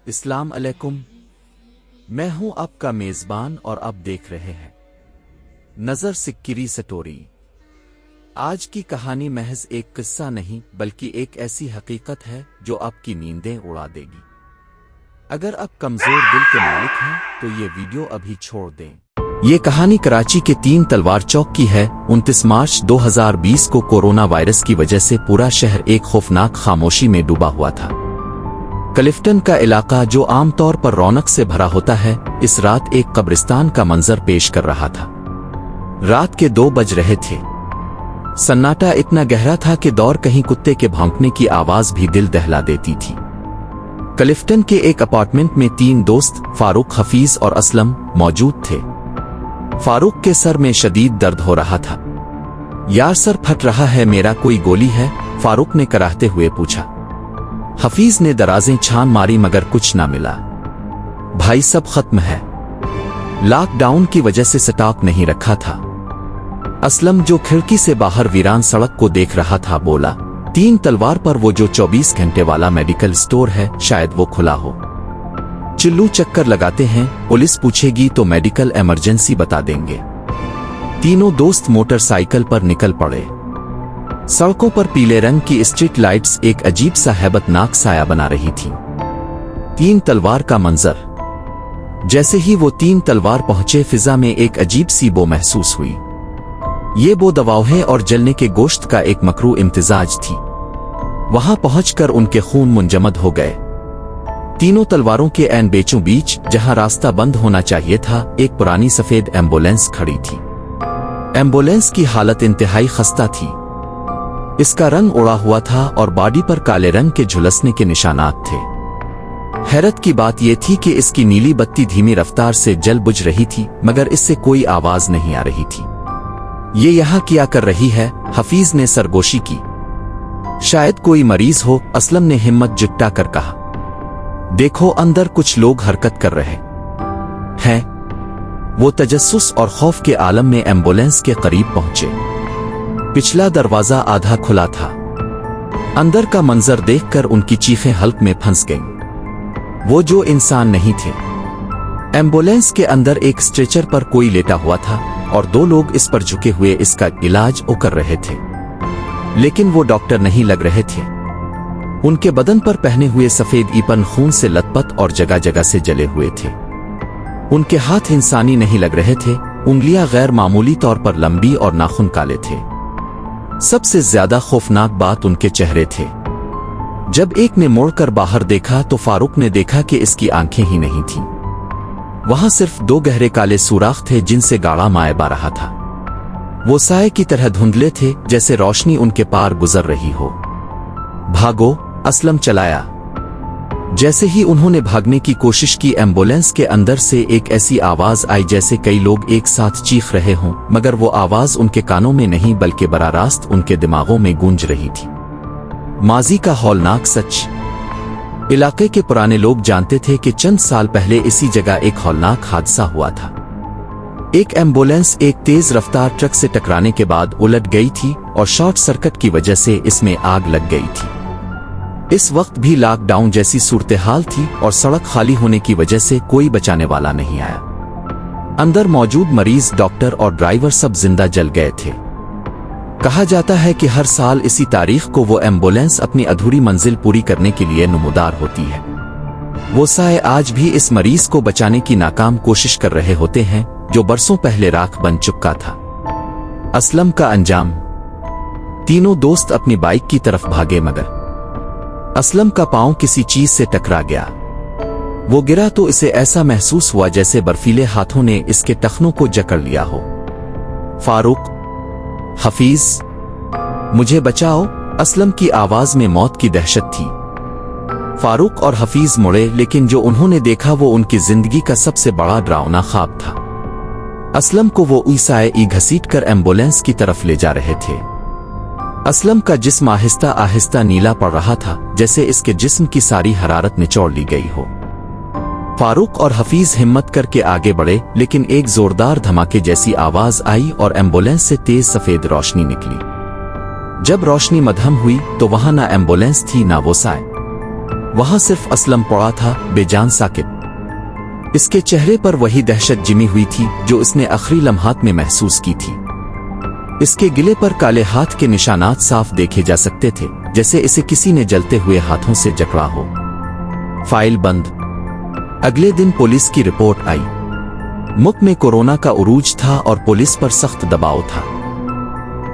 अस्सलाम अलैकुम। मैं हूं आपका मेजबान और आप देख रहे हैं नजर सिक्किरी स्टोरी। आज की कहानी महज एक किस्सा नहीं बल्कि एक ऐसी हकीकत है जो आपकी नींदें उड़ा देगी। अगर आप कमजोर दिल के मालिक हैं तो ये वीडियो अभी छोड़ दें। ये कहानी कराची के 3 तलवार चौक की है। 29 मार्च 2020 को कोरोना वायरस की वजह से पूरा शहर एक खौफनाक खामोशी में डूबा हुआ था। क्लिफ्टन का इलाका जो आमतौर पर रौनक से भरा होता है, इस रात एक कब्रिस्तान का मंजर पेश कर रहा था। रात के 2 बज रहे थे। सन्नाटा इतना गहरा था कि दौर कहीं कुत्ते के भौंकने की आवाज भी दिल दहला देती थी। क्लिफ्टन के एक अपार्टमेंट में 3 दोस्त फारूक, हफीज और असलम मौजूद थे। फारूक के सर में शदीद दर्द हो रहा था। यार, सर फट रहा है, मेरा कोई गोली है? फारूक ने कराहते हुए पूछा। हफीज ने दराजें छान मारी मगर कुछ ना मिला। भाई, सब खत्म है। लॉकडाउन की वजह से स्टॉक नहीं रखा था। असलम जो खिड़की से बाहर वीरान सड़क को देख रहा था बोला, 3 तलवार पर वो जो 24 घंटे वाला मेडिकल स्टोर है, शायद वो खुला हो। चिल्लू चक्कर लगाते हैं, पुलिस पूछेगी तो मेडिकल इमरजेंसी बता देंगे। तीनों दोस्त मोटरसाइकिल पर निकल पड़े। सड़कों पर पीले रंग की स्ट्रीट लाइट्स एक अजीब सा हैबतनाक साया बना रही थी। 3 तलवार का मंजर। जैसे ही वो 3 तलवार पहुंचे, फिजा में एक अजीब सी बो महसूस हुई। ये बो दवाओं और जलने के गोश्त का एक मकरू इम्तिजाज थी। वहां पहुंचकर उनके खून मुंजमद हो गए। तीनों तलवारों के ऐन बीचों बीच, जहां रास्ता बंद होना चाहिए था, एक पुरानी सफेद एम्बुलेंस खड़ी थी। एम्बुलेंस की हालत इंतहाई खस्ता थी। इसका रंग उड़ा हुआ था और बॉडी पर काले रंग के झुलसने के निशानात थे। हैरत की बात यह थी कि इसकी नीली बत्ती धीमी रफ्तार से जल बुझ रही थी, मगर इससे कोई आवाज नहीं आ रही थी। ये यहाँ क्या कर रही है? हफीज ने सरगोशी की। शायद कोई मरीज हो, असलम ने हिम्मत जुटा कर कहा। देखो, अंदर कुछ लोग हरकत कर रहे हैं। वो तजस्सुस और खौफ के आलम में एम्बुलेंस के करीब पहुंचे। पिछला दरवाजा आधा खुला था। अंदर का मंजर देखकर उनकी चीखें हल्क में फंस गईं। वो जो इंसान नहीं थे। एम्बुलेंस के अंदर एक स्ट्रेचर पर कोई लेटा हुआ था और 2 लोग इस पर झुके हुए इसका इलाज कर रहे थे, लेकिन वो डॉक्टर नहीं लग रहे थे। उनके बदन पर पहने हुए सफेद ईपन खून से लथपथ और जगह जगह से जले हुए थे। उनके हाथ इंसानी नहीं लग रहे थे। उंगलियां गैर मामूली तौर पर लंबी और नाखून काले थे। सबसे ज्यादा खौफनाक बात उनके चेहरे थे। जब एक ने मुड़कर बाहर देखा तो फारूक ने देखा कि इसकी आंखें ही नहीं थीं। वहां सिर्फ 2 गहरे काले सुराख थे जिनसे गाढ़ा मायबा रहा था। वो साए की तरह धुंधले थे, जैसे रोशनी उनके पार गुजर रही हो। भागो, असलम चलाया। जैसे ही उन्होंने भागने की कोशिश की, एम्बुलेंस के अंदर से एक ऐसी आवाज आई जैसे कई लोग एक साथ चीख रहे हों, मगर वो आवाज उनके कानों में नहीं बल्कि बराह रास्त उनके दिमागों में गूंज रही थी। माजी का हौलनाक सच। इलाके के पुराने लोग जानते थे कि चंद साल पहले इसी जगह एक हौलनाक हादसा हुआ था। एक एम्बुलेंस एक तेज रफ्तार ट्रक से टकराने के बाद उलट गई थी और शॉर्ट सर्किट की वजह से इसमें आग लग गई थी। इस वक्त भी लॉकडाउन जैसी सूरत-ए-हाल थी और सड़क खाली होने की वजह से कोई बचाने वाला नहीं आया। अंदर मौजूद मरीज, डॉक्टर और ड्राइवर सब जिंदा जल गए थे। कहा जाता है कि हर साल इसी तारीख को वो एम्बुलेंस अपनी अधूरी मंजिल पूरी करने के लिए नुमदार होती है। वो साए आज भी इस मरीज को बचाने की नाकाम कोशिश कर रहे होते हैं जो बरसों पहले राख बन चुका था। असलम का अंजाम। तीनों दोस्त अपनी बाइक की तरफ भागे, मगर असलम का पांव किसी चीज से टकरा गया। वो गिरा तो इसे ऐसा महसूस हुआ जैसे बर्फीले हाथों ने इसके टखनों को जकड़ लिया हो। फारूक, हफीज, मुझे बचाओ, असलम की आवाज में मौत की दहशत थी। फारूक और हफीज मुड़े, लेकिन जो उन्होंने देखा वो उनकी जिंदगी का सबसे बड़ा डरावना ख्वाब था। असलम को वो ईसाए घसीट कर एम्बुलेंस की तरफ ले जा रहे थे। असलम का जिस्म आहिस्ता आहिस्ता नीला पड़ रहा था, जैसे इसके जिस्म की सारी हरारत निचोड़ ली गई हो। फारूक और हफीज हिम्मत करके आगे बढ़े, लेकिन एक जोरदार धमाके जैसी आवाज आई और एम्बुलेंस से तेज सफेद रोशनी निकली। जब रोशनी मद्धम हुई तो वहां ना एम्बुलेंस थी ना वो साए। वहां सिर्फ असलम पड़ा था, बेजान साकिब। इसके चेहरे पर वही दहशत जिमी हुई थी जो इसने आखिरी लम्हात में महसूस की थी। इसके गिले पर काले हाथ के निशानात साफ देखे जा सकते थे, जैसे इसे किसी ने जलते हुए हाथों से जकड़ा हो। फाइल बंद। अगले दिन पुलिस की रिपोर्ट आई। मुल्क में कोरोना का उरूज था और पुलिस पर सख्त दबाव था।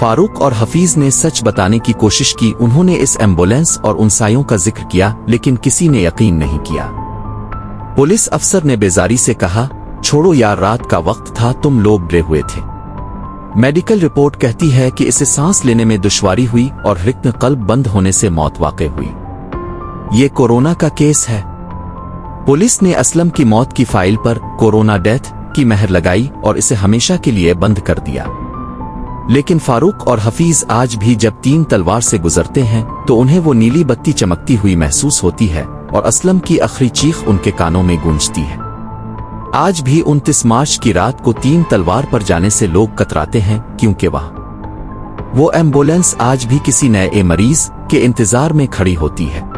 फारूक और हफीज ने सच बताने की कोशिश की। उन्होंने इस एम्बुलेंस और उन सायों का जिक्र किया, लेकिन किसी ने यकीन नहीं किया। पुलिस अफसर ने बेजारी से कहा, छोड़ो यार, रात का वक्त था, तुम लोग डरे हुए थे। मेडिकल रिपोर्ट कहती है कि इसे सांस लेने में दुश्वारी हुई और रिक्न कल्ब बंद होने से मौत वाक़ई हुई। ये कोरोना का केस है। पुलिस ने असलम की मौत की फाइल पर कोरोना डेथ की मेहर लगाई और इसे हमेशा के लिए बंद कर दिया। लेकिन फारूक और हफीज आज भी जब तीन तलवार से गुजरते हैं तो उन्हें वो नीली बत्ती चमकती हुई महसूस होती है और असलम की आखिरी चीख उनके कानों में गूंजती है। आज भी 29 मार्च की रात को तीन तलवार पर जाने से लोग कतराते हैं, क्योंकि वो एम्बुलेंस आज भी किसी नए मरीज के इंतजार में खड़ी होती है।